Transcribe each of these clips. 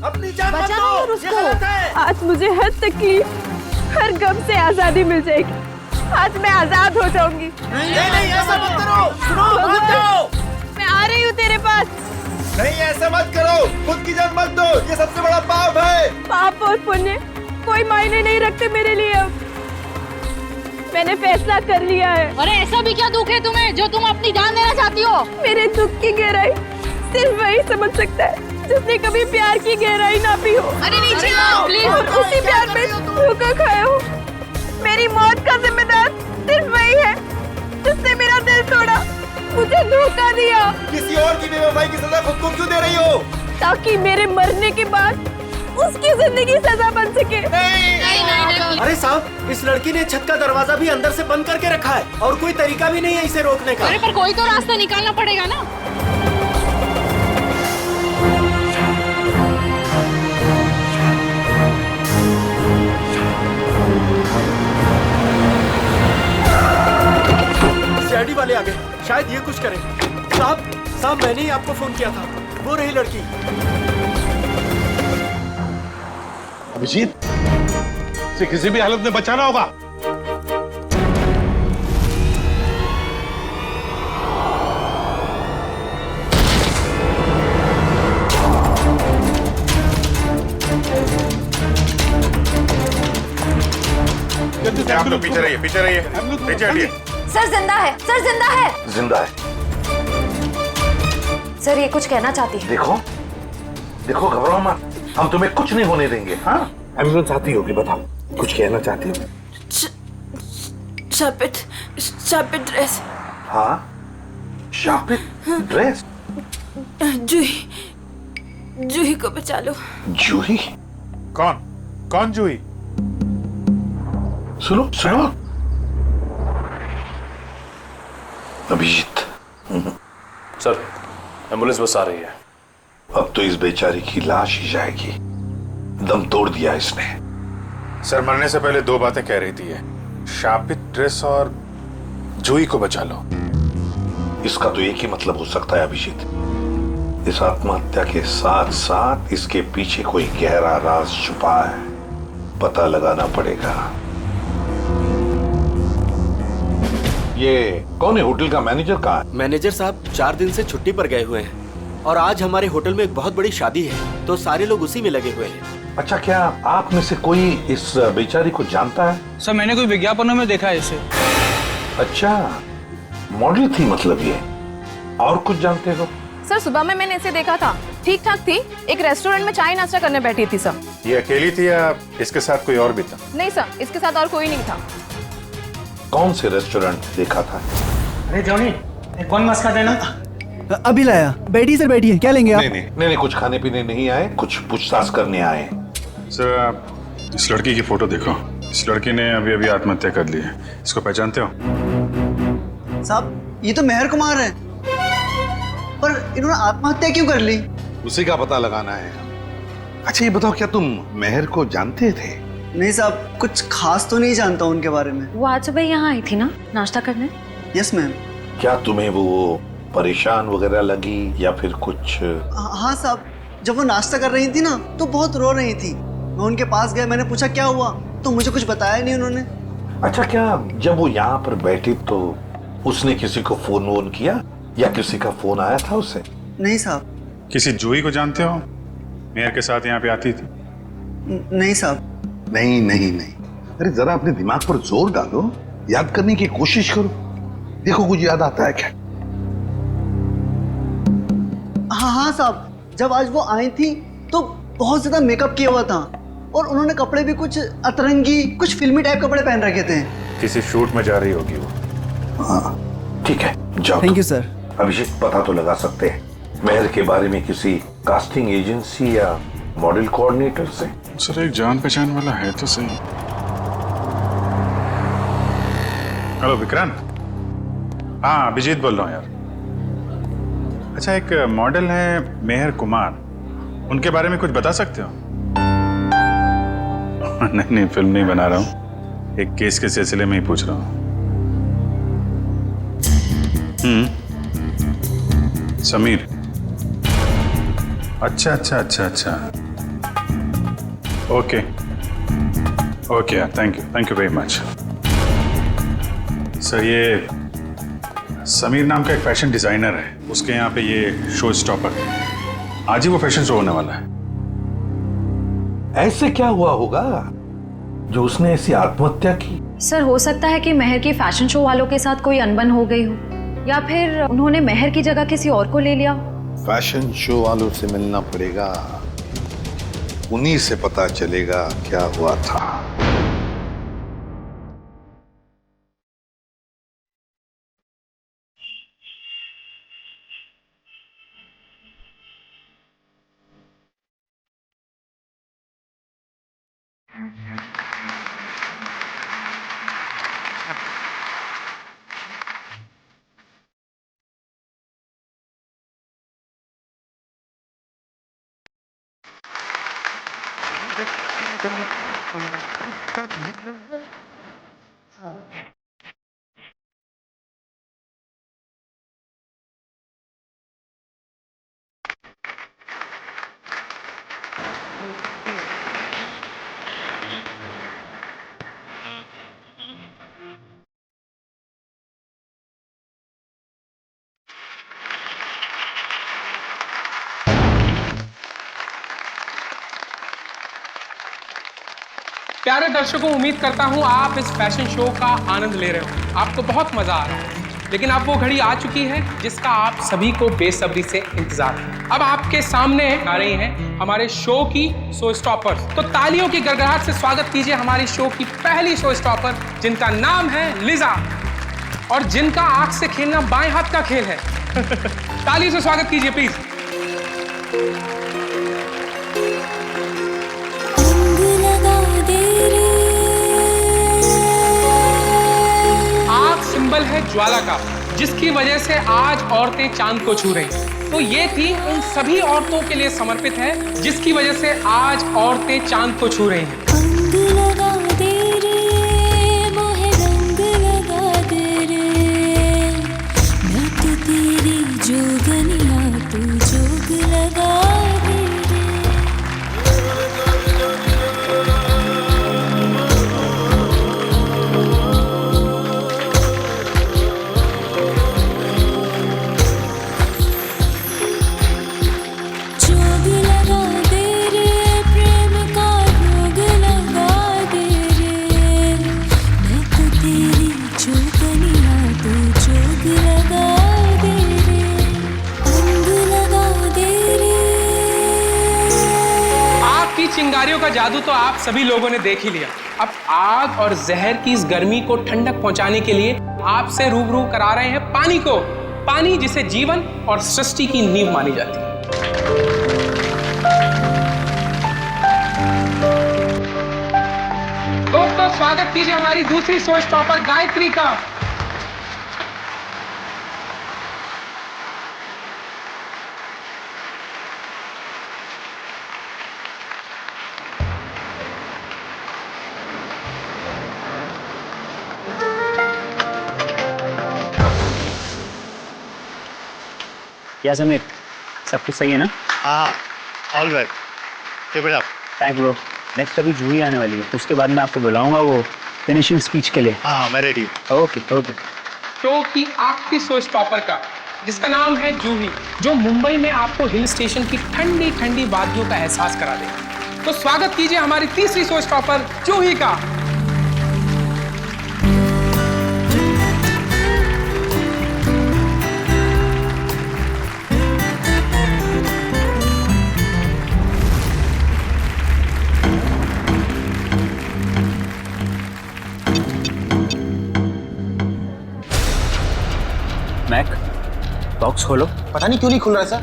अपनी जान मत बचाओ दो, यार ये उसको। गलत है। आज मुझे हर तकलीफ, हर गम से आजादी मिल जाएगी। आज मैं आजाद हो जाऊंगी। नहीं नहीं ऐसा मत करो, सुनो मान जाओ। मैं आ रही हूँ तेरे पास। नहीं ऐसा मत करो, खुद की जान मत दो, ये सबसे बड़ा पाप है। पाप और पुण्य कोई मायने नहीं रखते मेरे लिए। अब मैंने फैसला कर लिया है। अरे ऐसा भी क्या दुख है तुम्हें जो तुम अपनी जान देना चाहती हो? मेरे दुख की गहराई सिर्फ वही समझ सकता है जिसने कभी प्यार की गहराई ना पी हो। अरे नीचे आओ प्लीज। और उसी प्यार में धोखा खाया हो। मेरी मौत का जिम्मेदार सिर्फ वही है जिसने मेरा दिल तोड़ा, मुझे धोखा दिया। किसी और की बेवफाई की सजा खुद को क्यों दे रही हो? ताकि मेरे मरने के बाद उसकी जिंदगी सजा बन सके। नहीं। अरे साहब, इस लड़की ने छत का दरवाजा भी अंदर से बंद करके रखा है और कोई तरीका भी नहीं है इसे रोकने का। अरे पर कोई तो रास्ता निकालना पड़ेगा ना। सीआईडी वाले आ गए, शायद ये कुछ करें। साहब मैंने ही आपको फोन किया था, वो रही लड़की। अभिजीत, इसे किसी भी हालत में बचाना होगा। आप लोग पीछे रहिए, पीछे रहिए, पीछे हटिए। सर जिंदा है, सर जिंदा है। जिंदा है। सर ये कुछ कहना चाहती है। देखो देखो, घबराओ मत, हम तुम्हें कुछ नहीं होने देंगे। हाँ, एम्बुलेंस आती होगी, बताओ कुछ कहना चाहती हो? शापित ड्रेस। हाँ, शापित ड्रेस। जूही को बचा लो। जूही? कौन जूही? सुनो सुनो, अभिजीत। सर, एम्बुलेंस बस आ रही है। अब तो इस बेचारी की लाश ही जाएगी, दम तोड़ दिया इसने। सर मरने से पहले दो बातें कह रही थी ये, शापित ड्रेस और जूही को बचा लो। इसका तो एक ही मतलब हो सकता है अभिजीत, इस आत्महत्या के साथ साथ इसके पीछे कोई गहरा राज छुपा है, पता लगाना पड़ेगा। ये कौन है? होटल का मैनेजर कहाँ है? मैनेजर साहब 4 दिन से छुट्टी पर गए हुए हैं और आज हमारे होटल में एक बहुत बड़ी शादी है, तो सारे लोग उसी में लगे हुए हैं। अच्छा, क्या आप में से कोई इस बेचारी को जानता है? सर मैंने कोई विज्ञापनों में देखा है इसे। अच्छा, मॉडल थी मतलब ये। और कुछ जानते हो? सर सुबह में मैंने इसे देखा था, ठीक ठाक थी, एक रेस्टोरेंट में चाय नाश्ता करने बैठी थी सर। ये अकेली थी या इसके साथ कोई और भी था? नहीं सर, इसके साथ और कोई नहीं था। कौन से रेस्टोरेंट देखा था? अरे जॉनी, कौन मस्का देना? अभी लाया। बैठिए सर, बैठिए। क्या लेंगे आप? नहीं, कुछ खाने पीने नहीं आए, कुछ पूछताछ करने आए। सर आप इस लड़की की फोटो देखो, इस लड़की ने अभी अभी आत्महत्या कर ली है। इसको पहचानते हो? साहब ये तो मेहर कुमार है, पर इन्होंने आत्महत्या क्यों कर ली? उसी का पता लगाना है। अच्छा ये बताओ, क्या तुम मेहर को जानते थे? नहीं साहब, कुछ खास तो नहीं जानता उनके बारे में। वो आज सुबह यहाँ आई थी ना नाश्ता करने? Yes ma'am. क्या तुम्हें वो परेशान वगैरह लगी या फिर कुछ? हाँ साहब, जब वो नाश्ता कर रही थी ना तो बहुत रो रही थी। मैं उनके पास गया, मैंने पूछा क्या हुआ, तो मुझे कुछ बताया नहीं उन्होंने। अच्छा, क्या जब वो यहाँ पर बैठी तो उसने किसी को फोन वोन किया या किसी का फोन आया था उसे? नहीं साहब। किसी जूही को जानते हो? मेहर के साथ यहाँ पे आती थी? नहीं साहब। नहीं, अरे जरा अपने दिमाग पर जोर डालो, याद करने की कोशिश करो, देखो कुछ याद आता है क्या? हाँ साहब, जब आज वो आई थी तो बहुत ज्यादा मेकअप किया हुआ था और उन्होंने कपड़े भी कुछ अतरंगी, कुछ फिल्मी टाइप कपड़े पहन रखे थे। किसी शूट में जा रही होगी वो। हाँ ठीक है, जाओ। Thank you sir. अभिषेक, पता तो लगा सकते हैं मेहर के बारे में किसी कास्टिंग एजेंसी या मॉडल कोऑर्डिनेटर से? सर एक जान पहचान वाला है तो सही। हेलो विक्रांत। हाँ अभिजीत बोल रहा हूँ यार। अच्छा एक मॉडल है मेहर कुमार, उनके बारे में कुछ बता सकते हो? नहीं फिल्म नहीं बना रहा हूँ, एक केस के सिलसिले में ही पूछ रहा हूँ। समीर। अच्छा। ओके ओके यार, thank you very much. Sir ये समीर नाम का एक फैशन डिजाइनर है, उसके यहाँ पे ये शो स्टॉपर, आज ही वो फैशन शो होने वाला है। ऐसे क्या हुआ होगा जो उसने ऐसी आत्महत्या की? सर हो सकता है कि महर की फैशन शो वालों के साथ कोई अनबन हो गई हो, या फिर उन्होंने महर की जगह किसी और को ले लिया। फैशन शो वालों से मिलना पड़ेगा, उन्हीं से पता चलेगा क्या हुआ था। प्यारे दर्शकों, उम्मीद करता हूं आप इस फैशन शो का आनंद ले रहे हो, आपको बहुत मजा आ रहा है। लेकिन अब वो घड़ी आ चुकी है जिसका आप सभी को बेसब्री से इंतजार है। अब आपके सामने आ रही हैं हमारे शो की शो स्टॉपर्स। तो तालियों की गड़गड़ाहट से स्वागत कीजिए हमारी शो की पहली शो स्टॉपर, जिनका नाम है लिजा और जिनका आंख से खेलना बाएं हाथ का खेल है। तालियों से स्वागत कीजिए प्लीज। सिंबल है ज्वाला का, जिसकी वजह से आज औरतें चांद को छू रही। तो ये थी उन सभी औरतों के लिए समर्पित है जिसकी वजह से आज औरतें चांद को छू रही हैं। चिंगारियों का जादू तो आप सभी लोगों ने देख ही लिया। अब आग और जहर की इस गर्मी को ठंडक पहुंचाने के लिए आपसे रूबरू करा रहे हैं पानी को, पानी जिसे जीवन और सृष्टि की नींव मानी जाती है। दोस्तों स्वागत कीजिए हमारी दूसरी शो स्टॉपर गायत्री का। क्या समीर, सब कुछ सही है ना? हाँ, all right. Keep it up. Thank bro. Next अभी जूही आने वाली है, उसके बाद मैं आपको बुलाऊंगा वो फिनिशिंग स्पीच के लिए। हाँ, मैं रेडी हूँ। Okay okay. शो की आखिरी शो स्टॉपर का, जिसका नाम है जूही, जो मुंबई में आपको हिल स्टेशन की ठंडी ठंडी वादियों का एहसास करा देगी। तो स्वागत कीजिए हमारी तीसरी शो स्टॉपर जूही का। मैक, बॉक्स खोलो। पता नहीं क्यों नहीं खुल रहा सर,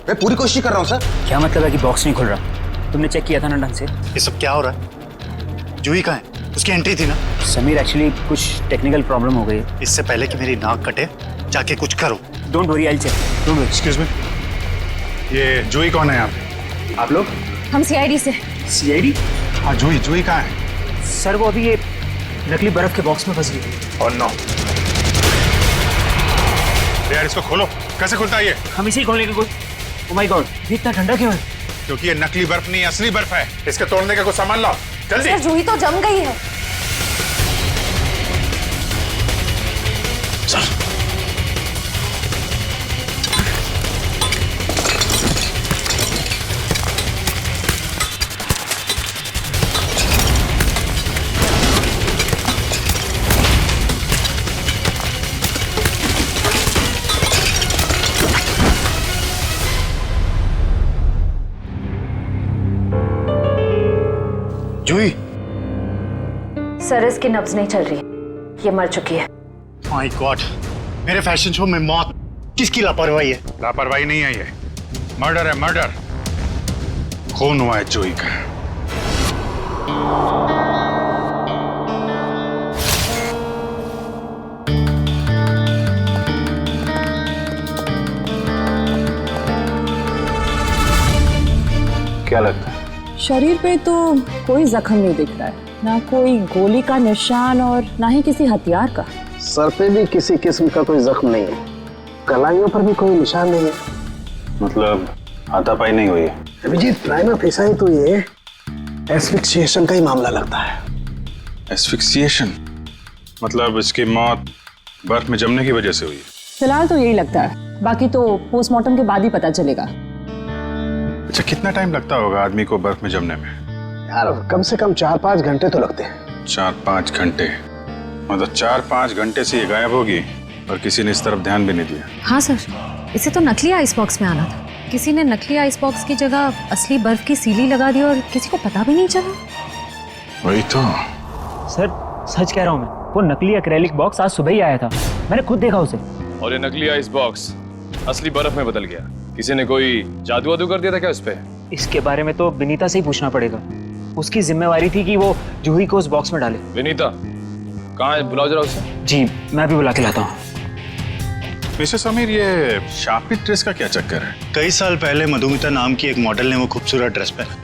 मैं पूरी कोशिश कर रहा हूँ सर। क्या मतलब है कि बॉक्स नहीं खुल रहा? तुमने चेक किया था ना ढंग से? ये सब क्या हो रहा है? जूही कहाँ है? उसकी एंट्री थी ना। समीर, एक्चुअली कुछ टेक्निकल प्रॉब्लम हो गई है। इससे पहले कि मेरी नाक कटे, जाके कुछ करो। Don't worry, I check. Don't worry. Excuse me, ये जूही कौन है यहाँ पे? आप लोग? हम सीआईडी से। सीआईडी? हाँ, जूही कहाँ है? सर वो अभी ये नकली बर्फ के बॉक्स में फंस गई। और नो यार, इसको खोलो। कैसे खुलता है ये? हम इसे ही खोलने की कोशिश। ओह माय गॉड, इतना ठंडा क्यों है? क्योंकि ये नकली बर्फ नहीं असली बर्फ है। इसके तोड़ने का कुछ सामान लाओ जल्दी। सर जूही तो जम गई है। सर जूही, सर इसकी नब्ज नहीं चल रही, ये मर चुकी है। माय गॉड, मेरे फैशन शो में मौत। किसकी लापरवाही है? लापरवाही नहीं है, ये मर्डर है, मर्डर। खून हुआ है जूही का। क्या लगता है? शरीर पे तो कोई जख्म नहीं दिख रहा है, ना कोई गोली का निशान और ना ही किसी हथियार का। सर पे भी किसी किस्म का कोई जख्म नहीं है, कलाइयों पर भी कोई निशान नहीं है। मतलब हाथापाई नहीं हुई है? अभिजीत, प्राइमा फेसाई तो ये एस्फिक्सिएशन का ही मामला लगता है। एस्फिक्सिएशन मतलब इसकी मौत बर्फ में जमने की वजह से हुई है? फिलहाल तो यही लगता है, बाकी तो पोस्टमार्टम के बाद ही पता चलेगा। अच्छा, कितना टाइम लगता होगा आदमी को बर्फ में जमने में? यार कम से कम 4-5 घंटे तो लगते हैं। 4-5 घंटे? मतलब 4-5 घंटे से ये गायब होगी और किसी ने इस तरफ ध्यान भी नहीं दिया। हाँ सर, इसे तो नकली आइस बॉक्स में आना था। किसी ने नकली आइस बॉक्स की जगह असली बर्फ की सीली लगा दी और किसी को पता भी नहीं चला। वही तो। सर सच कह रहा हूँ मैं, वो नकली एक्रेलिक बॉक्स आज सुबह ही आया था, मैंने खुद देखा उसे। और ये नकली आइस बॉक्स असली बर्फ में बदल गया। किसी ने कोई जादू वादू कर दिया था क्या उस पे? इसके बारे में तो विनीता से ही पूछना पड़ेगा। उसकी जिम्मेवारी थी कि वो जूही को उस बॉक्स में डाले। विनीता कहाँ है? बुलाओ जरा उसे। जी मैं भी बुला के लाता हूँ। मिस्टर समीर, ये शापित ड्रेस का क्या चक्कर है? कई साल पहले मधुमिता नाम की एक मॉडल ने वो खूबसूरत ड्रेस पहना,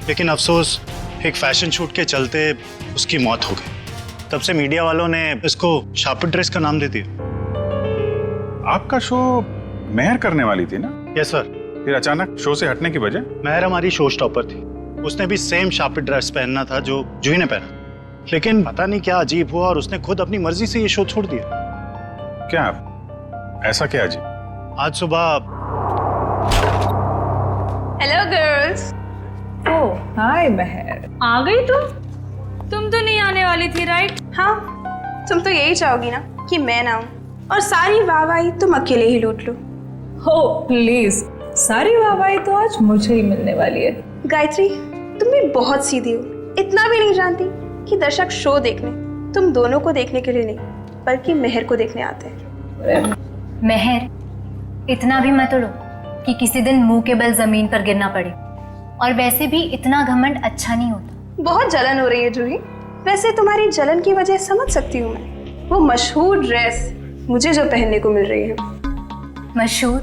लेकिन अफसोस एक फैशन शूट के चलते उसकी मौत हो गई। तब से मीडिया वालों ने इसको शापित ड्रेस का नाम दे दिया। आपका शो मेहर करने वाली थी ना? Yes sir. फिर अचानक शो से हटने की वजह? मेहर हमारी शो स्टॉपर थी, उसने भी सेम शापित ड्रेस पहनना था जो जूही ने पहना, लेकिन पता नहीं क्या अजीब हुआ और उसने खुद अपनी मर्जी से ये शो छोड़ दिया। क्या ऐसा क्या अजीब? आज सुबह। Hello girls. ओह हाय मेहर, आ गई तुम तो नहीं आने वाली थी राइट? हाँ, तुम तो यही चाहोगी ना कि मैं ना आऊं और सारी वाहवाही तुम अकेले ही लूट लो। ओह प्लीज, सारी वाहवाही तो आज मुझे ही मिलने वाली है। गायत्री, तुम भी बहुत सीधी हो। इतना भी नहीं जानती कि दर्शक शो देखने तुम दोनों को देखने के लिए नहीं बल्कि मेहर को देखने आते हैं। मेहर, इतना भी मत उड़ो कि किसी दिन मुंह के बल जमीन पर गिरना पड़े। और वैसे भी इतना घमंड अच्छा नहीं होता। बहुत जलन हो रही है जूही। वैसे तुम्हारी जलन की वजह समझ सकती हूँ मैं। वो मशहूर ड्रेस मुझे जो पहनने को मिल रही है। मशहूर?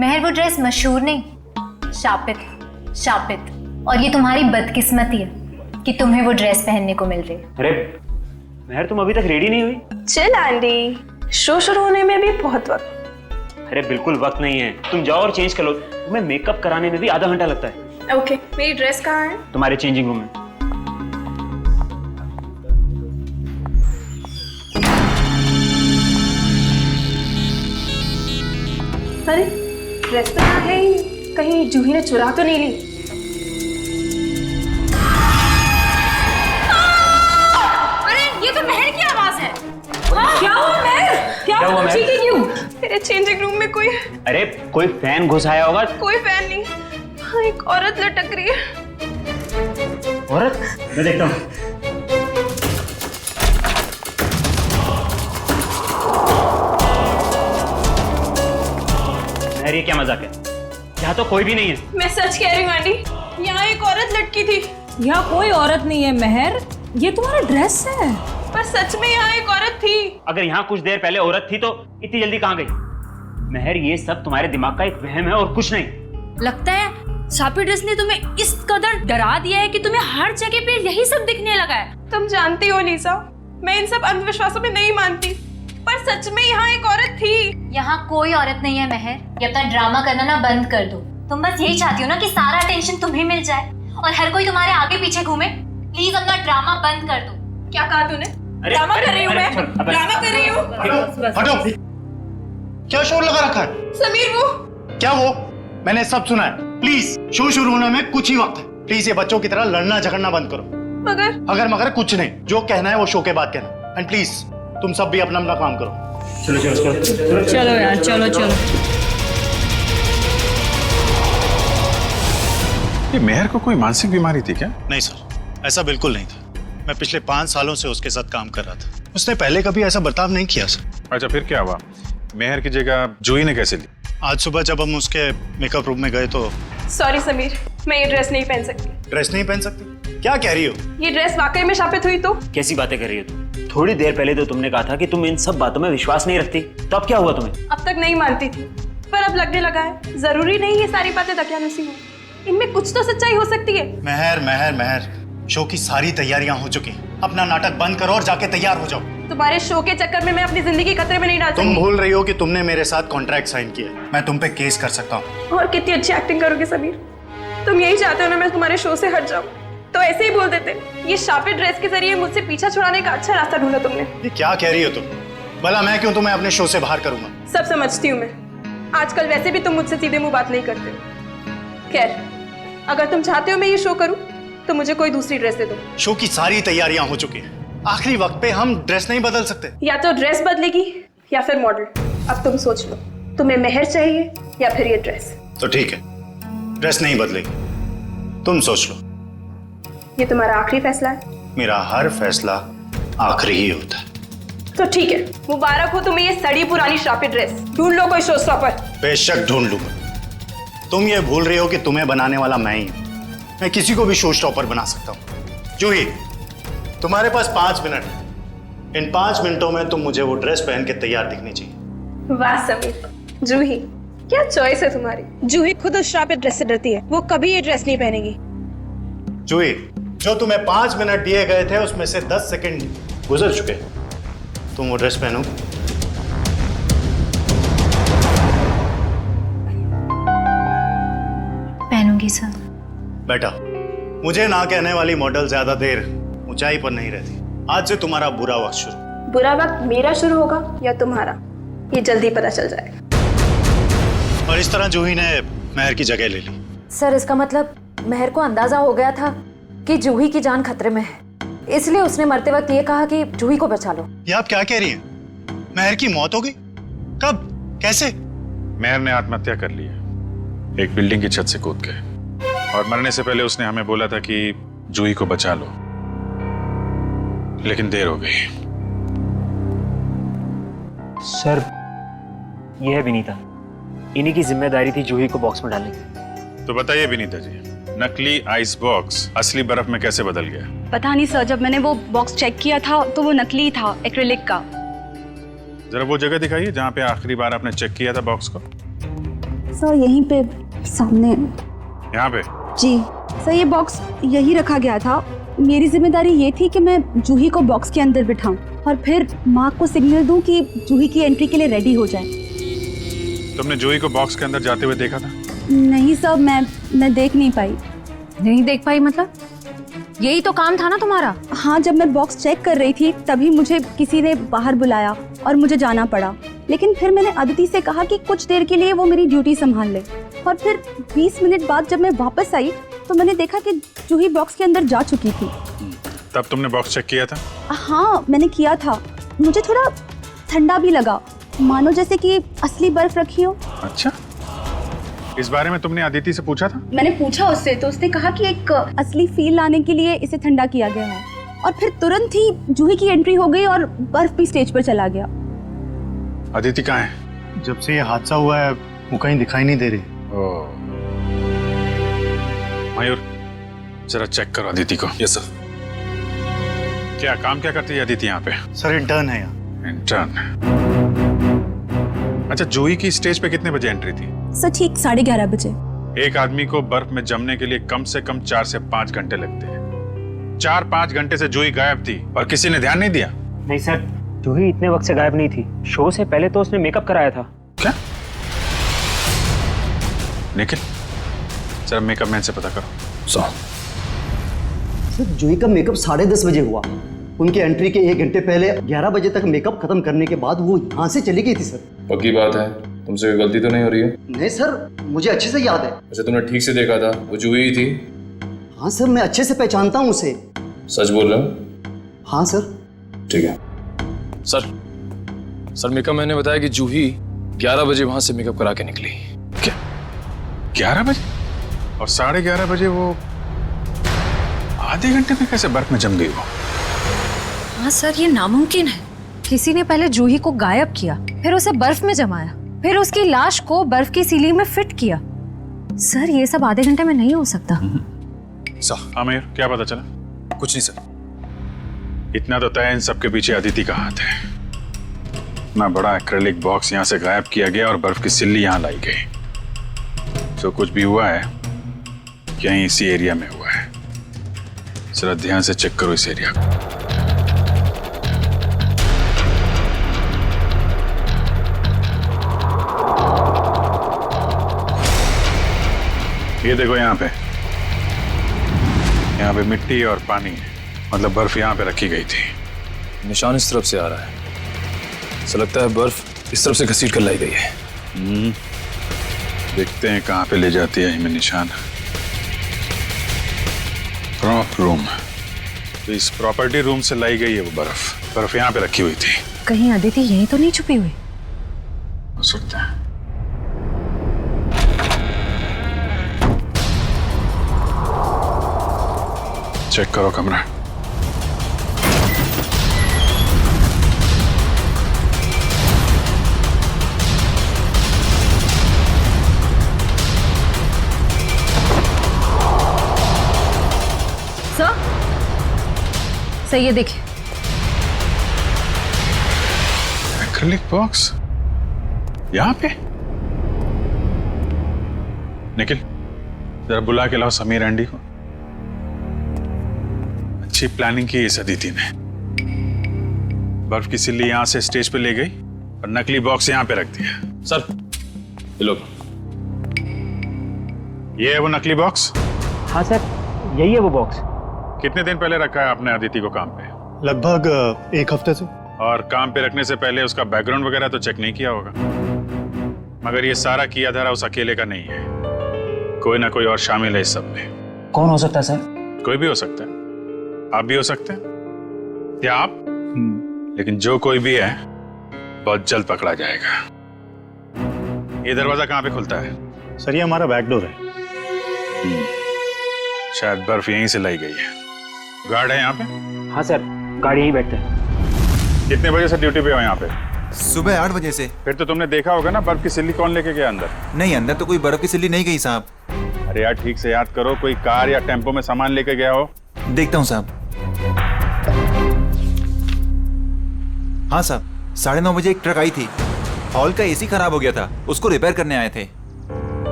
मेहर, वो ड्रेस मशहूर नहीं, शापित है, शापित। और ये तुम्हारी बदकिस्मती है कि तुम्हें वो ड्रेस पहनने को मिल रही है। अरे मेहर, तुम अभी तक रेडी नहीं हुई? चल आंटी, शो शुरू होने में भी बहुत वक्त। अरे बिल्कुल वक्त नहीं है, तुम जाओ और चेंज कर लो। तुम्हें मेकअप कराने में भी आधा घंटा लगता है। ओके, मेरी ड्रेस कहाँ है? तुम्हारे चेंजिंग रूम में। अरे ड्रेस तो यहाँ है ही, कहीं जूही ने चुरा तो नहीं ली? अरे ये तो मेहर की आवाज है। क्या हुआ मेहर? क्या हुआ हुआ? मेहर? चीखी क्यों? मेरे चेंजिंग रूम में कोई अरे कोई फैन घुस आया होगा। कोई फैन नहीं, हाँ एक औरत लटक रही है। औरत? मैं देखता हूँ। मेहर, ये क्या मजाक है? यहाँ तो कोई भी नहीं है। मैं सच कह रही हूँ आंटी, यहाँ एक औरत लटकी थी। यहाँ कोई औरत नहीं है मेहर, ये तुम्हारा ड्रेस है। पर सच में यहाँ एक औरत थी। अगर यहाँ कुछ देर पहले औरत थी तो इतनी जल्दी कहाँ गई? मेहर, ये सब तुम्हारे दिमाग का एक वहम है और कुछ नहीं। लगता है शापित ड्रेस ने तुम्हें इस कदर डरा दिया है कि तुम्हें हर जगह पे यही सब दिखने लगा है। तुम जानती हो लीसा, मैं इन सब अंधविश्वासों में नहीं मानती, पर सच में यहाँ एक औरत थी। यहाँ कोई औरत नहीं है मेहर, ये अपना ड्रामा करना ना बंद कर दो। तुम बस यही चाहती हो ना कि सारा अटेंशन तुम्हें मिल जाए और हर कोई तुम्हारे आगे पीछे घूमे। प्लीज अपना ड्रामा बंद कर दो। क्या कहा तूने? ड्रामा कर रही हूँ मैं, ड्रामा कर रही हूँ। हटो। क्या शोर लगा रखा है? समीर वो क्या वो? मैंने सब सुना है। प्लीज, शो शुरू होने में कुछ ही वक्त है। प्लीज ये बच्चों की तरह लड़ना झगड़ना बंद करो। मगर कुछ नहीं, जो कहना है वो शो के बाद कहना। एंड प्लीज तुम सब भी अपना अपना काम करो। चलो यार, चलो चलो। ये मेहर को कोई मानसिक बीमारी थी क्या? नहीं सर, ऐसा बिल्कुल नहीं था। मैं पिछले 5 सालों से उसके साथ काम कर रहा था। उसने पहले कभी ऐसा बर्ताव नहीं किया सर। अच्छा, फिर क्या हुआ? मेहर की जगह जूही ने कैसे ली? आज सुबह जब हम उसके मेकअप रूम में गए तो। सॉरी समीर, मैं ये ड्रेस नहीं पहन सकती। ड्रेस नहीं पहन सकती? क्या कह रही हो? ये ड्रेस वाकई में शापित हुई तो? कैसी बातें कर रही हो तुम? थोड़ी देर पहले तो तुमने कहा था कि तुम इन सब बातों में विश्वास नहीं रखती, तो अब क्या हुआ तुम्हें? अब तक नहीं मानती थी, पर अब लगने लगा है। जरूरी नहीं ये सारी बातें दकियानुसी हो, इनमें कुछ तो सच्चाई हो सकती है। महर, शो की सारी तैयारियां हो चुकी। अपना नाटक बंद करो और जाके तैयार हो जाओ। तुम्हारे शो के चक्कर में मैं अपनी जिंदगी खतरे में नहीं डाल सकती। तुम भूल रही हो कि तुमने मेरे साथ कॉन्ट्रैक्ट साइन किया है। मैं तुम पे केस कर सकता हूँ। और कितनी अच्छी एक्टिंग करोगे समीर। तुम यही चाहते हो ना मैं तुम्हारे शो से हट जाऊं, तो ऐसे ही बोल देते। ये शापित ड्रेस के जरिए मुझसे पीछा छुड़ाने का अच्छा रास्ता ढूंढा तुमने। ये क्या कह रही हो तुम? भला मैं क्यों तुम्हें अपने शो से बाहर करूंगा? सब समझती हूँ मैं। आजकल वैसे भी तुम मुझसे सीधे मुंह बात नहीं करते हो। खैर, अगर तुम चाहते हो मैं ये शो करूं, तो मुझे कोई दूसरी ड्रेस दे दो। शो की सारी तैयारियां हो चुकी हैं। आखिरी वक्त पे हम ड्रेस नहीं बदल सकते। या तो ड्रेस बदलेगी या फिर मॉडल। अब तुम सोच लो, तुम्हें मेहर चाहिए या फिर ये ड्रेस? तो ठीक है, ड्रेस नहीं बदलेगी। तुम सोच लो। ये तुम्हारा आखिरी फैसला है? मेरा हर फैसला आखिरी ही होता है। तो ठीक है, मुबारक हो तुम्हें ये सड़ी पुरानी शापित ड्रेस। ढूंढ लो कोई शो स्टॉपर। बेशक ढूंढ लूंगा। तुम ये भूल रही हो कि तुम्हें बनाने वाला मैं ही हूं। मैं किसी को भी शो स्टॉपर बना सकता हूं। जूही, तुम्हारे पास 5 मिनट है। इन 5 मिनटों में तुम मुझे वो ड्रेस पहन के तैयार दिखनी चाहिए। वाह समीर, जूही क्या चॉइस है तुम्हारी। जूही खुद उस शापित ड्रेस से डरती है, वो कभी ये ड्रेस नहीं पहनेगी। जूही, जो तुम्हें 5 मिनट दिए गए थे उसमें से 10 सेकंड गुजर चुके। तुम वो ड्रेस पहनो। पहनूंगी सर। बेटा, मुझे ना कहने वाली मॉडल ज्यादा देर ऊंचाई पर नहीं रहती। आज से तुम्हारा बुरा वक्त शुरू। बुरा वक्त मेरा शुरू होगा या तुम्हारा, ये जल्दी पता चल जाएगा। और इस तरह जूही ने मेहर की जगह ले ली। सर, इसका मतलब मेहर को अंदाजा हो गया था कि जूही की जान खतरे में है, इसलिए उसने मरते वक्त ये कहा कि जूही को बचा लो। ये आप क्या कह रही हैं? मेहर की मौत हो गई? कब? कैसे? मेहर ने आत्महत्या कर ली है, एक बिल्डिंग की छत से कूद के। और मरने से पहले उसने हमें बोला था कि जूही को बचा लो, लेकिन देर हो गई। सर, यह है विनीता। इन्हीं की जिम्मेदारी थी जूही को बॉक्स में डालने की। तो बताइए विनीता जी, नकली आइस बॉक्स असली बर्फ में कैसे बदल गया? पता नहीं सर, जब मैंने वो बॉक्स चेक किया था तो वो नकली था, एक्रिलिक का। जरा वो जगह दिखाइए जहाँ पे आखिरी बार आपने चेक किया था बॉक्स को। सर यहीं पे सामने। यहाँ पे? जी सर, ये बॉक्स यही रखा गया था। मेरी जिम्मेदारी ये थी कि मैं जूही को बॉक्स के अंदर बिठाऊं और फिर माँ को सिग्नल दूं कि जूही की एंट्री के लिए रेडी हो जाए। तुमने जूही को बॉक्स के अंदर जाते हुए देखा था? नहीं सर, मैं देख नहीं पाई। नहीं देख पाई मतलब? यही तो काम था ना तुम्हारा। हाँ, जब मैं बॉक्स चेक कर रही थी तभी मुझे किसी ने बाहर बुलाया और मुझे जाना पड़ा। लेकिन फिर मैंने अदिति से कहा कि कुछ देर के लिए वो मेरी ड्यूटी संभाल ले। और फिर 20 मिनट बाद जब मैं वापस आई तो मैंने देखा कि जूही बॉक्स के अंदर जा चुकी थी। तब तुमने बॉक्स चेक किया था? हाँ, मैंने किया था। मुझे थोड़ा ठंडा भी लगा, मानो जैसे कि असली बर्फ रखी हो। अच्छा, इस बारे में तुमने अदिति से पूछा था? मैंने पूछा उससे, तो उसने कहा कि एक असली फील लाने के लिए इसे ठंडा किया गया है। और फिर तुरंत ही जूही की एंट्री हो गई और बर्फ भी स्टेज पर चला गया। अदिति कहाँ है? जब से ये हादसा हुआ है वो कहीं दिखाई नहीं दे रही। मयूर, जरा चेक करो अदिति को। Yes sir. क्या काम क्या करती है अदिति यहाँ पे? सर इंटर्न है यहाँ। इंटर्न? अच्छा, जूही की स्टेज पे कितने बजे एंट्री थी? सर ठीक 11:30 बजे। एक आदमी को बर्फ में जमने के लिए कम से कम 4 से 5 घंटे लगते हैं। 4-5 घंटे से जूही गायब थी और किसी ने ध्यान नहीं दिया? नहीं सर, जूही इतने वक्त से गायब नहीं थी। शो से पहले तो उसने मेकअप कराया था। क्या? निखिल, जरा मेकअप मैन से पता करो। सर जूही का मेकअप 10:30 बजे हुआ। उनके एंट्री के 1 घंटे पहले 11 बजे तक मेकअप खत्म करने के बाद वो यहाँ से चली गई थी सर। पक्की बात है, तुमसे कोई गलती तो नहीं हो रही है? नहीं सर, मुझे अच्छे से याद है। अच्छा, तुमने ठीक से देखा था, वो जूही ही थी? हाँ सर, मैं अच्छे से पहचानता हूँ उसे। सच बोल रहे हो? हाँ सर। ठीक है सर मेकअप मैंने बताया कि जूही 11 बजे वहां से मेकअप करा के निकली। क्या 11 बजे? और 11:30 बजे वो आधे घंटे में कैसे बर्फ में जम गई वो? हाँ सर, ये नामुमकिन है। किसी ने पहले जूही को गायब किया, फिर उसे बर्फ में जमाया, फिर उसकी लाश को बर्फ की सीली में फिट किया। सर ये सब आधे घंटे में नहीं हो सकता। आमिर, क्या पता चला? कुछ नहीं सर। इतना तो तय है इन सबके पीछे अदिति का हाथ है। इतना बड़ा एक्रेलिक बॉक्स यहाँ से गायब किया गया और बर्फ की सिल्ली यहाँ लाई गई। जो कुछ भी हुआ है यहीं इसी एरिया में हुआ है। जरा ध्यान से चेक करो इस एरिया को। ये देखो, यहाँ पे मिट्टी और पानी है, मतलब बर्फ यहाँ पे रखी गई थी। निशान इस तरफ से आ रहा है, ऐसा लगता है बर्फ इस तरफ से घसीट कर लाई गई है। देखते हैं कहाँ पे ले जाती है इनमें निशान। प्रॉप रूम, तो इस प्रॉपर्टी रूम से लाई गई है वो बर्फ यहाँ पे रखी हुई थी। कहीं अदिति यहीं तो नहीं छुपी हुई? हो सकता है। चेक करो कमरा। सर ये देखिए, एक्रिलिक बॉक्स यहाँ पे। निखिल, जरा बुला के लाओ समीर एंडी को। अच्छी प्लानिंग की इस अदिति ने। बर्फ की सिल्ली यहां से स्टेज पे ले गई और नकली बॉक्स यहां पे रख दिया। सर ये लो। ये है वो नकली बॉक्स? हाँ सर, यही है वो बॉक्स। कितने दिन पहले रखा है आपने अदिति को काम पे? लगभग 1 हफ्ते से। और काम पे रखने से पहले उसका बैकग्राउंड वगैरह तो चेक नहीं किया होगा? मगर ये सारा किया धरा उस अकेले का नहीं है, कोई ना कोई और शामिल है इस सब में। कौन हो सकता है सर? कोई भी हो सकता है, आप भी हो सकते हैं, या आप। लेकिन जो कोई भी है बहुत जल्द पकड़ा जाएगा। ये दरवाजा कहाँ पे खुलता है? सर ये हमारा बैक डोर है। शायद बर्फ यहीं से लाई गई है। गार्ड है यहाँ पे? हाँ सर, गाड़ी यहीं बैठते हैं। कितने बजे से ड्यूटी पे हो यहाँ पे? सुबह 8 बजे से। फिर तो तुमने देखा होगा ना बर्फ की सिल्ली कौन लेके गया अंदर? नहीं, अंदर तो कोई बर्फ की सिल्ली नहीं गई साहब। अरे यार ठीक से याद करो, कोई कार या टेम्पो में सामान लेके गया हो? देखता हूँ साहब। हाँ साहब, 9:30 बजे एक ट्रक आई थी। हॉल का एसी खराब हो गया था, उसको रिपेयर करने आए थे।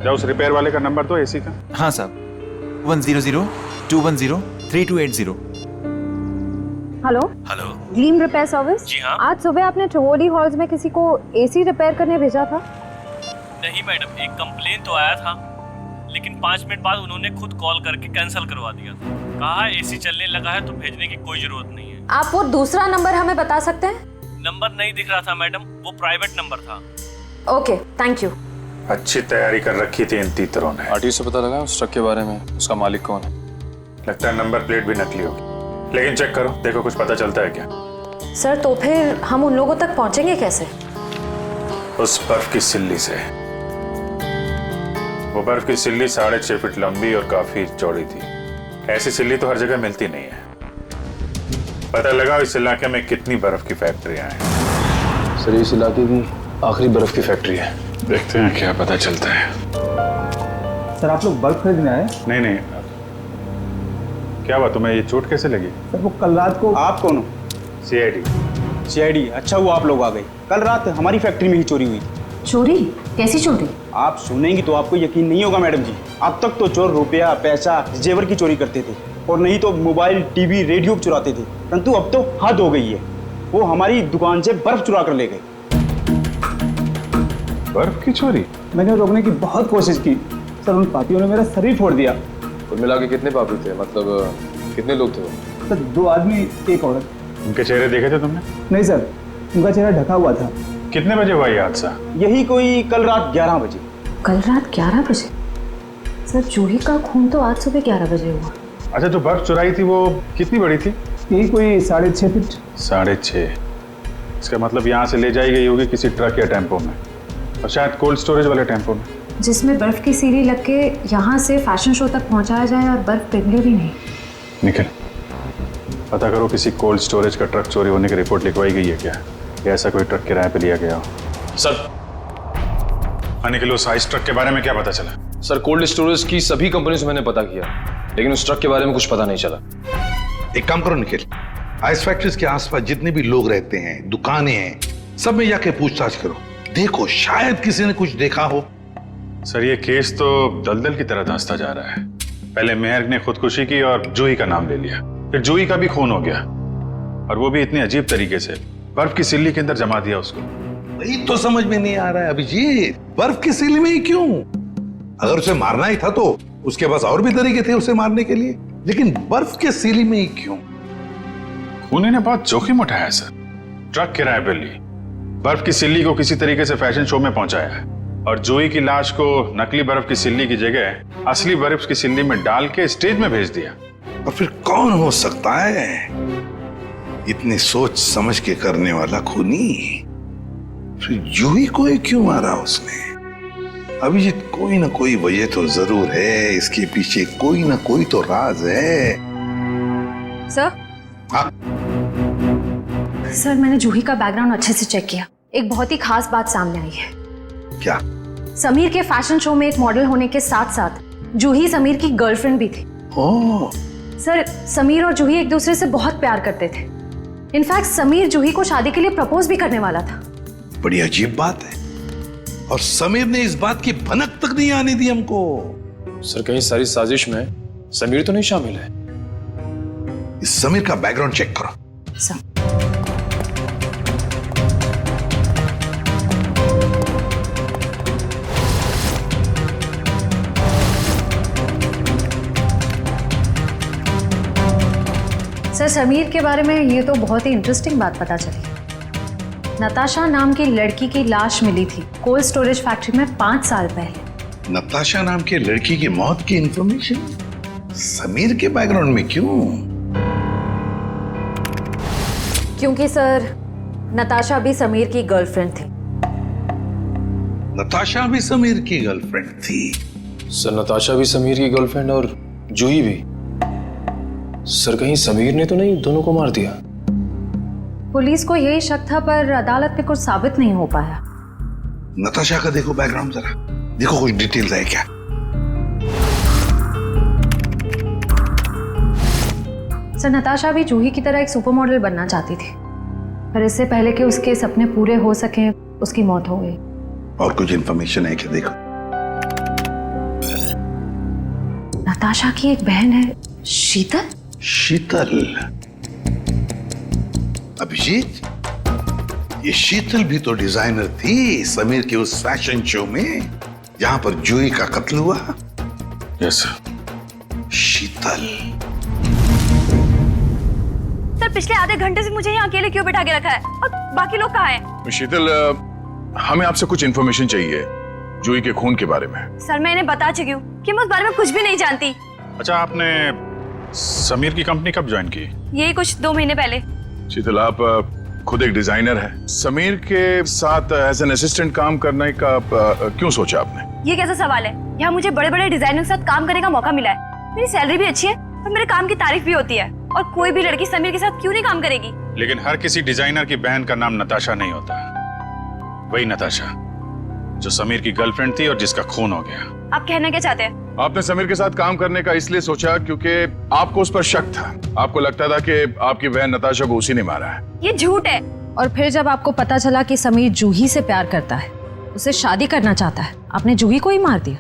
जाओ उस रिपेयर वाले का नंबर दो एसी का। हाँ साहब, 100-210-3280। Hello hello, dream repair service. जी हाँ। आज सुबह आपने ट्रिवोली हॉल्स में किसी को एसी रिपेयर करने भेजा था? नहीं मैडम, एक कंप्लेन तो आया था, लेकिन 5 मिनट बाद उन्होंने खुद कॉल करके कैंसिल करवा दिया था। कहा एसी चलने लगा है तो भेजने की कोई जरूरत नहीं है। आप वो दूसरा नंबर हमें बता सकते हैं? नंबर नहीं दिख रहा था मैडम, वो प्राइवेट नंबर था। Okay, thank you. अच्छी तैयारी कर रखी थी इन तीतरों ने। आरटीओ से पता लगा उस ट्रक के बारे में, उसका मालिक कौन है? लगता है नंबर प्लेट भी नकली होगी, लेकिन चेक करो, देखो कुछ पता चलता है क्या? सर तो फिर हम उन लोगों तक पहुंचेंगे कैसे? उस बर्फ की सिल्ली से। वो बर्फ की सिल्ली 6.5 फीट लंबी और काफी चौड़ी थी। ऐसी सिल्ली तो हर जगह मिलती नहीं है। पता लगा इस इलाके में कितनी बर्फ की फैक्ट्रियां हैं। सर इस इलाके की आखिरी बर्फ की फैक्ट्री है। देखते हैं क्या पता चलता है। सर आप लोग बल्ब खरीदने आए? नहीं, क्या हुआ, तुम्हें ये चोट कैसे लगी? सर वो कल रात को। आप कौन हो? सीआईडी। अच्छा हुआ आप लोग आ गए। कल रात हमारी फैक्ट्री में ही चोरी हुई थी। चोरी? कैसी चोरी? आप सुनेंगी तो आपको यकीन नहीं होगा मैडम जी। अब तक तो चोर रुपया, पैसा, जेवर की चोरी करते थे और नहीं तो मोबाइल, टीवी, रेडियो चुराते थे, परंतु अब तो हद हो गई है। वो हमारी दुकान से बर्फ चुरा कर ले गए। बर्फ की चोरी? मैंने रोकने की बहुत कोशिश की सर, उन पापियों ने मेरा शरीर फोड़ दिया। कुल मिला के कितने पापी थे, मतलब कितने लोग थे वो? सर 2 आदमी 1 औरत। उनके चेहरे देखे थे तुमने? नहीं सर, उनका चेहरा ढका हुआ था। कितने बजे हुआ ये हादसा? यही कोई कल रात 11 बजे। कल रात 11 बजे? सर जूही का खून तो आज सुबह 11 बजे हुआ। अच्छा, जो बर्फ चुराई थी वो कितनी बड़ी थी? यही कोई 6.5 फीट। 6.5? इसका मतलब यहाँ से ले जाई गई होगी किसी ट्रक या टेम्पो में, और शायद कोल्ड स्टोरेज वाले टेम्पो में, जिसमें बर्फ की सीढ़ी लग के यहाँ से फैशन शो तक पहुँचाया जाए और बर्फ पिघले भी नहीं। निखिल, पता करो किसी कोल्ड स्टोरेज का ट्रक चोरी होने की रिपोर्ट लिखवाई गई है क्या, या ऐसा कोई ट्रक किराए पे लिया गया हो? सर। हाँ निखिल, उस आइस ट्रक के बारे में क्या पता चला? सर कोल्ड स्टोरेज की सभी कंपनी से मैंने पता किया, लेकिन उस ट्रक के बारे में कुछ पता नहीं चला। एक काम करो निखिल, आइस फैक्ट्रीज के आसपास जितने भी लोग रहते हैं, दुकानें हैं, सब में जाके पूछताछ करो, देखो शायद किसी ने कुछ देखा हो। सर ये केस तो दलदल की तरह धंसता जा रहा है। पहले मेहर ने खुदकुशी की और जूही का नाम ले लिया, फिर जूही का भी खून हो गया, और वो भी इतनी अजीब तरीके से, बर्फ की सिल्ली के अंदर जमा दिया उसको। वही तो समझ में नहीं आ रहा है अभिजीत, बर्फ की सिल्ली में ही क्यों? अगर उसे मारना ही था तो उसके पास और भी तरीके थे उसे मारने के लिए, लेकिन बर्फ के सिल्ली में ही क्यों? खूनी ने बहुत जोखिम उठाया सर, ट्रक किराए पर ली, बर्फ की सिल्ली को किसी तरीके से फैशन शो में पहुंचाया है, और जूही की लाश को नकली बर्फ की सिल्ली की जगह असली बर्फ की सिल्ली में डाल के स्टेज में भेज दिया। और फिर कौन हो सकता है इतनी सोच समझ के करने वाला खूनी? फिर जूही को ही क्यों मारा उसने? अभिजीत, कोई ना कोई वजह तो जरूर है, इसके पीछे कोई ना कोई तो राज है। सर? हाँ? सर मैंने जूही का बैकग्राउंड अच्छे से चेक किया, एक बहुत ही खास बात सामने आई है। क्या? समीर के फैशन शो में एक मॉडल होने के साथ साथ जूही समीर की गर्लफ्रेंड भी थी। ओह। सर समीर और जूही एक दूसरे से बहुत प्यार करते थे। इनफैक्ट समीर जूही को शादी के लिए प्रपोज भी करने वाला था। बड़ी अजीब बात है, और समीर ने इस बात की भनक तक नहीं आने दी हमको। सर कहीं सारी साजिश में समीर तो नहीं शामिल है? इस समीर का बैकग्राउंड चेक करो। सर समीर के बारे में ये तो बहुत ही इंटरेस्टिंग बात पता चली। नताशा नाम की लड़की की लाश मिली थी कोल्ड स्टोरेज फैक्ट्री में 5 साल पहले। नताशा नाम के लड़की की मौत की इंफॉर्मेशन समीर के बैकग्राउंड में क्यों? क्योंकि सर नताशा भी समीर की गर्लफ्रेंड थी। नताशा भी समीर की गर्लफ्रेंड थी? सर नताशा भी समीर की गर्लफ्रेंड और जूही भी। सर कहीं समीर ने तो नहीं दोनों को मार दिया? पुलिस को यही शक था, पर अदालत में कुछ साबित नहीं हो पाया। नताशा का देखो बैकग्राउंड जरा, देखो कुछ डिटेल्स है क्या? सर नताशा भी जूही की तरह एक सुपर मॉडल बनना चाहती थी, पर इससे पहले कि उसके सपने पूरे हो सके उसकी मौत हो गई। और कुछ इंफॉर्मेशन है क्या? देखो नताशा की एक बहन है शीतल। शीतल? अभिजीत, ये शीतल भी तो डिजाइनर थी समीर के उस फैशन शो में जहां पर जूही का कत्ल हुआ। यस शीतल। सर पिछले आधे घंटे से मुझे यहाँ अकेले क्यों बिठा के रखा है, और बाकी लोग कहाँ हैं? शीतल, हमें आपसे कुछ इन्फॉर्मेशन चाहिए जूही के खून के बारे में। सर मैं इन्हें बता चुकी हूँ कि मैं उस बारे में कुछ भी नहीं जानती। अच्छा, आपने समीर की कंपनी कब ज्वाइन की? यही कुछ 2 महीने पहले। शीतल, आप खुद एक डिजाइनर है, समीर के साथ एज एन असिस्टेंट काम करने का क्यों सोचा आपने? ये कैसा सवाल है? यहाँ मुझे बड़े बड़े डिजाइनर के साथ काम करने का मौका मिला है, मेरी सैलरी भी अच्छी है और मेरे काम की तारीफ भी होती है, और कोई भी लड़की समीर के साथ क्यों नहीं काम करेगी? लेकिन हर किसी डिजाइनर की बहन का नाम नताशा नहीं होता। वही नताशा जो समीर की गर्लफ्रेंड थी और जिसका खून हो गया। आप कहना क्या चाहते हैं? आपने समीर के साथ काम करने का इसलिए सोचा क्योंकि आपको उस पर शक था, आपको लगता था कि आपकी बहन नताशा को उसी ने मारा है। ये झूठ है। और फिर जब आपको पता चला कि समीर जूही से प्यार करता है, उसे शादी करना चाहता है, आपने जूही को ही मार दिया।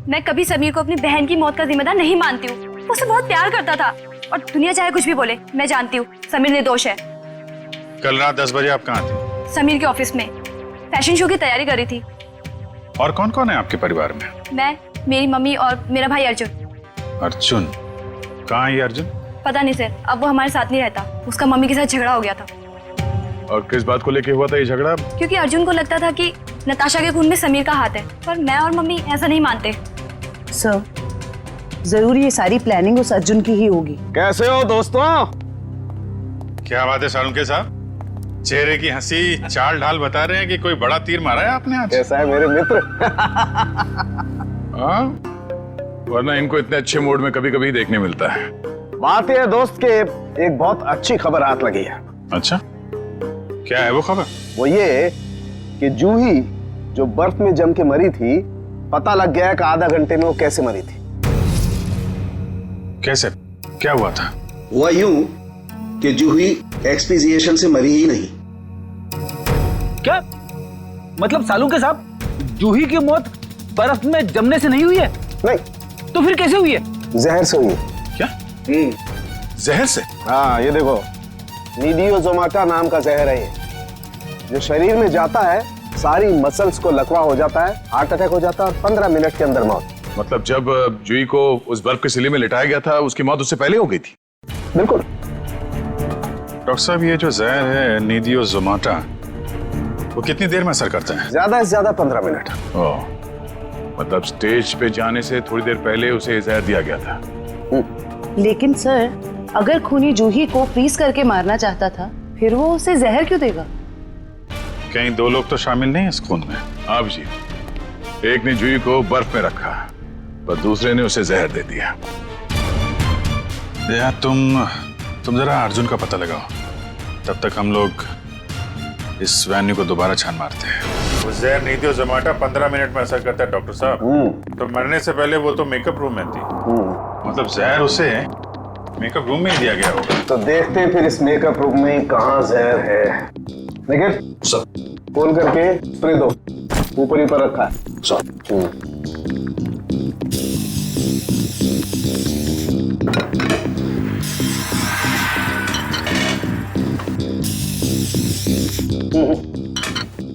मैं कभी समीर को अपनी बहन की मौत का जिम्मेदार नहीं मानती हूँ। वो उसे बहुत प्यार करता था, और दुनिया चाहे कुछ भी बोले, मैं जानती हूँ समीर निर्दोष है। कल रात 10 बजे आप कहाँ थे? समीर के ऑफिस में फैशन शो की तैयारी कर रही थी। और कौन कौन है आपके परिवार में? मैं, मेरी मम्मी और मेरा भाई अर्जुन। अर्जुन? कहाँ है ये अर्जुन? पता नहीं सर, अब वो हमारे साथ नहीं रहता। उसका मम्मी के साथ झगड़ा हो गया था। और किस बात को लेके हुआ था ये झगड़ा? क्योंकि अर्जुन को लगता था कि नताशा के खून में समीर का हाथ है, पर मैं और मम्मी ऐसा नहीं मानते। सर, जरूर ये सारी प्लानिंग उस अर्जुन की ही होगी। कैसे हो दोस्तों? क्या बात है सालुंके साहब, चेहरे की हंसी चाल ढाल बता रहे हैं कि कोई बड़ा तीर मारा है आपने आज। कैसा है मेरे मित्र? हाँ, वरना इनको इतने अच्छे मूड में कभी कभी देखने मिलता है। बात यह है दोस्त के एक बहुत अच्छी खबर हाथ लगी है। अच्छा, क्या है वो खबर? वो ये कि जूही जो बर्फ में जम के मरी थी, पता लग गया कि आधा घंटे में वो कैसे मरी थी। कैसे? क्या हुआ था? हुआ यूं कि जूही एक्सपीजिएशन से मरी ही नहीं। क्या मतलब सालुंके साहब, जूही की मौत बर्फ में जमने से नहीं हुई है? नहीं। तो फिर कैसे हुई है? जहर से हुई है। क्या? जहर से? हाँ, ये देखो, नीडियोजोमाटा नाम का जहर है ये, जो शरीर में जाता है सारी मसल्स को लकवा हो जाता है, हार्ट अटैक हो जाता है और 15 मिनट के अंदर मौत। मतलब जब जूही को उस बर्फ के सिले में लिटाया गया था, उसकी मौत उससे पहले हो गई थी? बिल्कुल। डॉक्टर साहब, ये जो जहर है नीडियोजोमाटा, वो कितनी देर में असर करता है? ज्यादा से ज्यादा 15 मिनट। ओह, मतलब स्टेज पे जाने से थोड़ी देर पहले उसे जहर दिया गया था। लेकिन सर, अगर खूनी जूही को फ्रीज करके मारना चाहता था, फिर वो उसे जहर क्यों देगा? कहीं दो लोग तो शामिल नहीं है इस खून में? आप जी, एक ने जूही को बर्फ में रखा, पर दूसरे ने उसे जहर दे दिया। यार तुम जरा अर्जुन का पता लगाओ, तब तक हम लोग इस वैन्यू को दोबारा छान मारते हैं। वो जहर नीडियोजोमाटा 15 मिनट में असर करता है डॉक्टर साहब। तो मरने से पहले वो तो मेकअप रूम में थी, मतलब जहर उसे मेकअप रूम में ही दिया गया होगा। तो देखते हैं फिर इस मेकअप रूम में कहाँ जहर है। लेकिन खोल करके स्प्रे दो, ऊपर ही पर रखा है।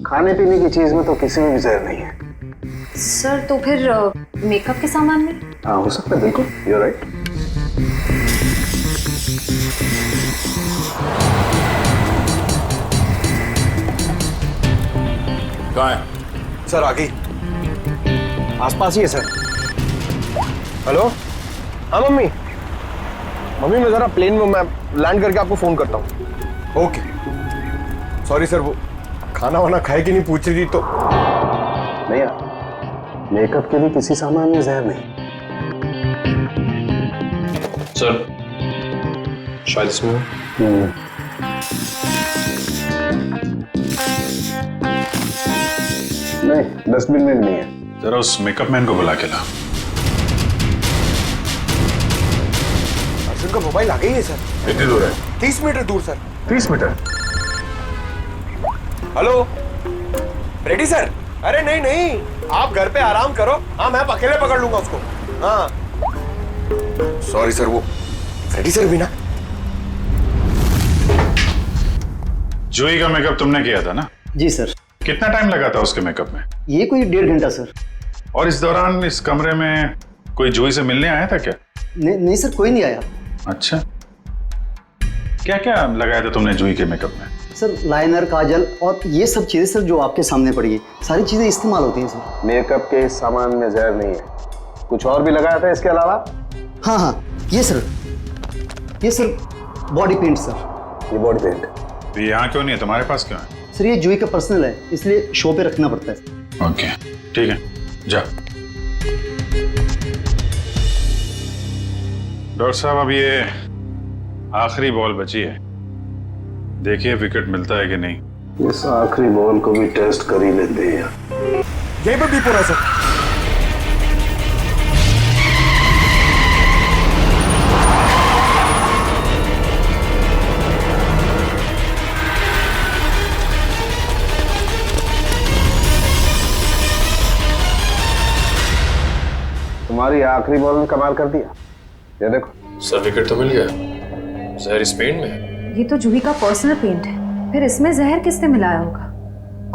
खाने पीने की चीज में तो किसी में भी जहर नहीं है। सर, तो फिर मेकअप के सामान में? हाँ, हो सकता है, बिल्कुल, यू राइट। कहाँ है? सर, आगे आसपास ही है सर। हेलो? हाँ मम्मी, मैं जरा प्लेन में मैं लैंड करके आपको फोन करता हूँ। ओके। सॉरी सर, वो खाना वाना खाए कि नहीं पूछ रही थी तो। नहीं यार, मेकअप के लिए किसी सामान में जहर नहीं। सर, शायद इसमें नहीं, डस्टबिन में भी नहीं है। जरा उस मेकअप मैन को बुला के ला। अर्जुन का मोबाइल आ गई है सर। कितनी दूर है? 30 मीटर दूर sir. 30 meter? Hello, ready sir? अरे नहीं नहीं, आप घर पे आराम करो। हाँ, मैं अकेले पकड़ लूंगा उसको। हाँ सॉरी सर, वो रेडी सर भी ना। जूही का मेकअप तुमने किया था ना? जी सर। कितना टाइम लगा था उसके मेकअप में? ये कोई 1.5 घंटा सर। और इस दौरान इस कमरे में कोई जूही से मिलने आया था क्या? नहीं सर, कोई नहीं आया। अच्छा, क्या क्या लगाया था तुमने जूही के मेकअप में? सर, लाइनर, काजल और ये सब चीजें सर जो आपके सामने पड़ी है, सारी चीजें इस्तेमाल होती हैं सर। मेकअप के इस सामान में जहर नहीं है। कुछ और भी लगाया था इसके अलावा? हाँ, ये सर बॉडी पेंट सर। ये बॉडी पेंट तो ये यहाँ क्यों नहीं है, तुम्हारे पास क्यों है? सर, ये जूही का पर्सनल है, इसलिए शो पे रखना पड़ता है। ओके, ठीक है, जा। डॉक्टर साहब, अब ये आखिरी बॉल बची है, देखिए विकेट मिलता है कि नहीं। इस आखिरी बॉल को भी टेस्ट कर ही लेते हैं। यहीं पर बीप हो रहा है सर। तुम्हारी आखिरी बॉल ने कमाल कर दिया। ये देखो सर, विकेट तो मिल गया। जहर इस पेंट में है। ये तो जूही का पर्सनल पेंट है, फिर इसमें जहर किसने मिलाया होगा?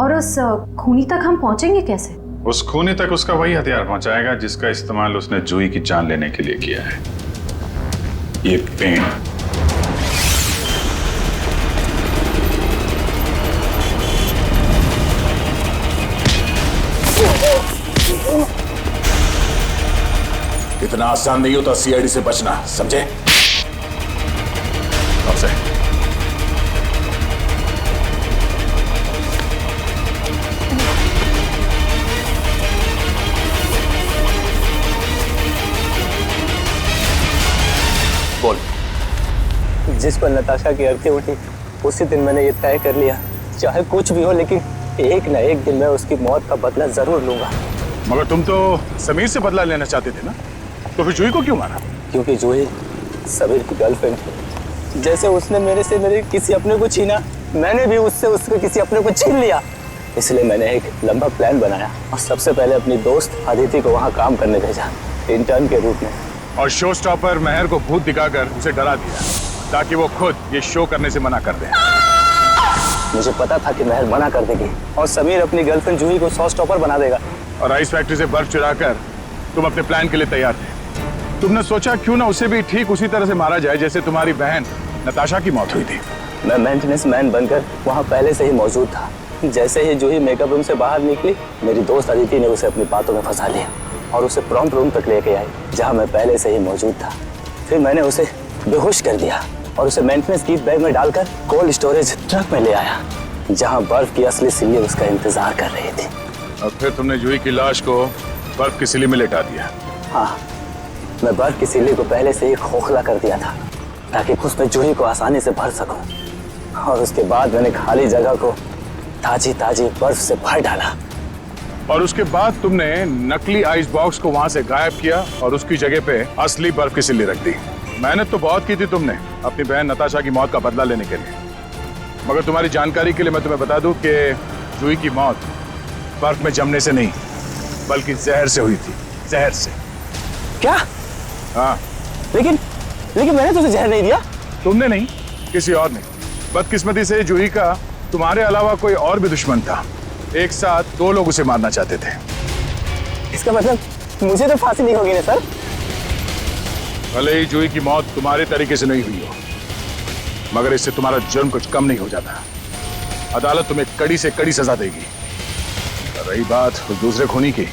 और उस खूनी तक हम पहुंचेंगे कैसे? उस खूनी तक उसका वही हथियार पहुंचाएगा जिसका इस्तेमाल उसने जूही की जान लेने के लिए किया है, ये पेंट। इतना आसान नहीं होता सीआईडी से बचना, समझे? आपसे बोल। जिस पर नताशा की अर्थी उठी उसी दिन मैंने ये तय कर लिया, चाहे कुछ भी हो लेकिन एक न एक दिन मैं उसकी मौत का बदला जरूर लूंगा। मगर तुम तो समीर से बदला लेना चाहते थे ना, तो फिर जूही को क्यों मारा? क्योंकि जूही समीर की गर्लफ्रेंड थी। जैसे उसने मेरे से मेरे किसी अपने को छीना, मैंने भी उससे उसके किसी अपने को छीन लिया। इसलिए मैंने एक लंबा प्लान बनाया और सबसे पहले अपनी दोस्त अदिति को वहाँ काम करने भेजा, इंटर्न के रूप में। और शो स्टॉपर महर को भूत दिखाकर उसे डरा दिया ताकि वो खुद ये शो करने से मना कर दे। मुझे पता था कि महर मना कर देगी और समीर अपनी गर्लफ्रेंड जूही को शो स्टॉपर बना देगा। और आइस फैक्ट्री से बर्फ चुराकर तुम अपने प्लान के लिए तैयार थे। तुमने सोचा क्यों ना उसे भी ठीक उसी तरह से मारा जाए जैसे तुम्हारी बहन नताशा की मौत हुई थी। मैं मेंटेनेंस मैन बनकर वहाँ पहले से ही मौजूद था। जैसे ही जूही मेकअप रूम से बाहर निकली, मेरी दोस्त अदिति ने उसे अपनी बातों में फंसा लिया और उसे प्रॉम्प्ट रूम तक लेके आई जहाँ मैं पहले से ही मौजूद था। फिर मैंने उसे बेहोश कर दिया और उसे मेंटेनेंस कीट बैग में डालकर कोल्ड स्टोरेज ट्रक में ले आया जहाँ बर्फ की असली सिल्ली उसका इंतजार कर रही थी। और फिर तुमने जूही की लाश को बर्फ की सिल्ली में लेटा दिया। हाँ, मैं बर्फ की सिल्ली को पहले से ही खोखला कर दिया था ताकि उसमें जूही को आसानी से भर सकूं। और उसके बाद मैंने खाली जगह को ताजी ताजी बर्फ से भर डाला। और उसके बाद तुमने नकली आइस बॉक्स को वहां से गायब किया और उसकी जगह पे असली बर्फ की सिल्ली रख दी। मेहनत तो बहुत की थी तुमने अपनी बहन नताशा की मौत का बदला लेने के लिए, मगर तुम्हारी जानकारी के लिए मैं तुम्हें बता दूं कि जूही की मौत बर्फ में जमने से नहीं बल्कि जहर से हुई थी। जहर से। क्या? हाँ। लेकिन मैंने तुझे जहर नहीं दिया। तुमने नहीं, किसी और ने। बदकिस्मती से जूही का तुम्हारे अलावा कोई और भी दुश्मन था। एक साथ दो लोग उसे मारना चाहते थे। इसका मतलब मुझे तो फांसी नहीं होगी ना सर? भले ही जूही की मौत तुम्हारे तरीके से नहीं हुई हो, मगर इससे तुम्हारा जुर्म कुछ कम नहीं हो जाता। अदालत तुम्हें कड़ी से कड़ी सजा देगी। रही बात उस दूसरे खूनी की,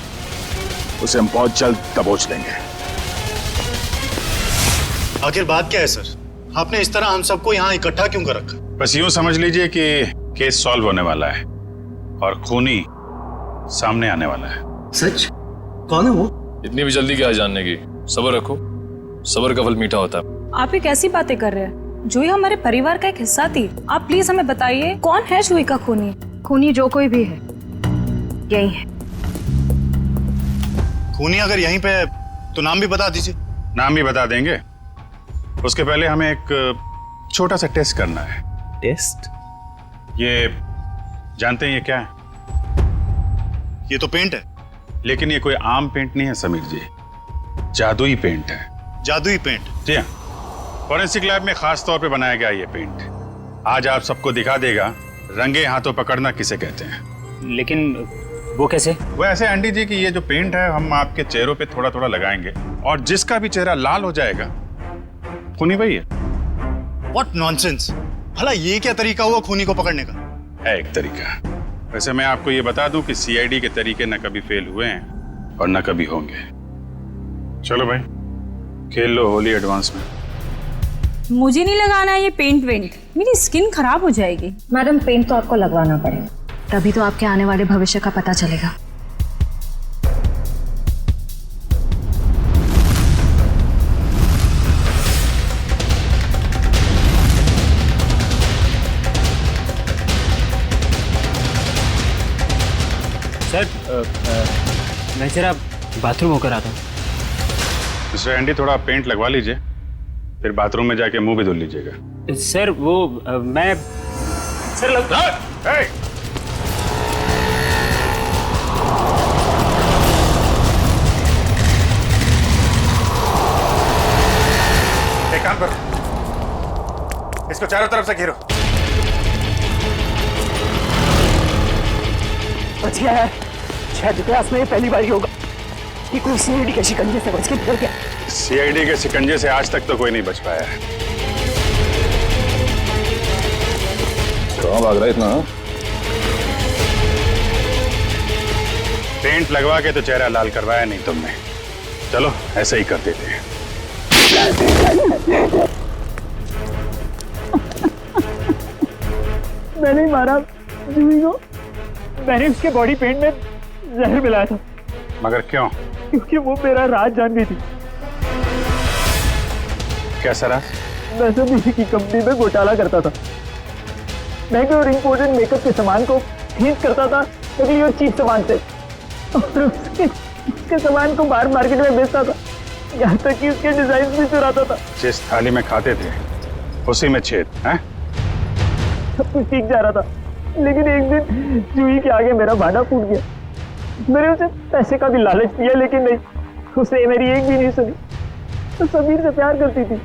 उसे हम बहुत जल्द दबोच लेंगे। आखिर बात क्या है सर? आपने इस तरह हम सबको यहाँ इकट्ठा क्यों कर रखा? बस यूं समझ लीजिए कि केस सॉल्व होने वाला है और खूनी सामने आने वाला है। सच? कौन है वो? इतनी भी जल्दी क्या है जानने की? सब्र रखो, सब्र का फल मीठा होता है। आप ये कैसी बातें कर रहे हैं? जूही हमारे परिवार का एक हिस्सा थी। आप प्लीज हमें बताइए कौन है जूही का खूनी? खूनी जो कोई भी है, यही है। खूनी अगर यहीं पे है तो नाम भी बता दीजिए। नाम भी बता देंगे, उसके पहले हमें एक छोटा सा टेस्ट करना है। टेस्ट? ये जानते हैं ये क्या है? ये तो पेंट है। लेकिन ये कोई आम पेंट नहीं है समीर जी, जादुई पेंट है। जादुई पेंट? जी हाँ, फॉरेंसिक लैब में खास तौर पे बनाया गया ये पेंट। आज आप सबको दिखा देगा रंगे हाथों पकड़ना किसे कहते हैं। लेकिन वो कैसे? वो ऐसे आंटी जी कि ये जो पेंट है हम आपके चेहरों पे थोड़ा थोड़ा लगाएंगे और जिसका भी चेहरा लाल हो जाएगा खूनी वही है। What nonsense! भला ये क्या तरीका हुआ खूनी को पकड़ने का? है एक तरीका। वैसे मैं आपको ये बता दूं कि सीआईडी के तरीके न कभी फेल हुए हैं और न कभी होंगे। चलो भाई, खेल लो होली एडवांस में। मुझे नहीं लगाना ये पेंट वेंट, मेरी स्किन खराब हो जाएगी। मैडम, पेंट तो आपको लगवाना पड़ेगा, तभी तो आपके आने वाले भविष्य का पता चलेगा। सर, मैं जरा बाथरूम होकर आता हूँ। मिस्टर एंडी, थोड़ा पेंट लगवा लीजिए, फिर बाथरूम में जाके मुंह भी धुल लीजिएगा। सर वो मैं सर लग... एक काम करो, इसको चारों तरफ से घेरो। बच गया है, शायद इतिहास में ये पहली बार ही होगा कि कोई सीआईडी के शिकंजे से बच के निकल गया। सीआईडी के शिकंजे से आज तक तो कोई नहीं बच पाया है। कहाँ भाग रहा है इतना? पेंट लगवा के तो चेहरा लाल करवाया नहीं तुमने। चलो ऐसे ही कर देते हैं। मैंने ही मारा जूही को। मैंने उसके बॉडी पेंट में जहर मिलाया था। मगर क्यों? क्योंकि वो मेरा राज जान गई थी। कैसा राज? मैं सब इसी की कंपनी में घोटाला करता था। महंगे और इम्पोर्टेंट मेकअप के सामान को खींच करता था नकली और चीप सामान से, और उसके सामान को बाहर मार्केट में बेचता था, यहाँ तक कि उसके डिजाइन भी चुराता था। जिस थाली में खाते थे उसी में छेद है? सब कुछ ठीक जा रहा था, लेकिन एक दिन जूही के आगे मेरा भांडा फूट गया। मैंने उसे पैसे का भी लालच दिया, लेकिन नहीं, उसने मेरी एक भी नहीं सुनी। तो समीर से प्यार करती थी।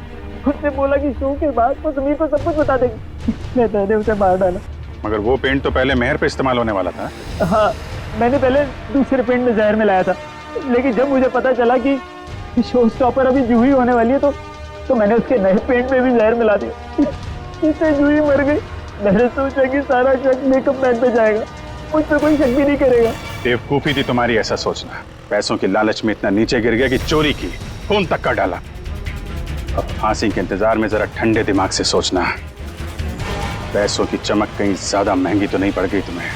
उसने बोला कि शो के बाद वो समीर को सब कुछ बता देगी। मैंने उसे मार डाला। मगर वो पेंट तो पहले मेहर पे इस्तेमाल होने वाला था। हाँ, मैंने पहले दूसरे पेंट में जहर मिलाया था, लेकिन जब मुझे पता चला कि शो स्टॉपर अभी जूही होने वाली है तो मैंने उसके नए पेंट में भी जहर मिला दिया। इससे जूही मर गई। मैंने सोचा कि सारा शक मेकअप मैन पे जाएगा, मुझ पे कोई शक भी नहीं करेगा। बेवकूफी थी तुम्हारी ऐसा सोचना। पैसों की लालच में इतना नीचे गिर गया कि चोरी की, खून तक का डाला। अब फांसी के इंतजार में जरा ठंडे दिमाग से सोचना। पैसों की चमक कहीं ज्यादा महंगी तो नहीं पड़ गई तुम्हें?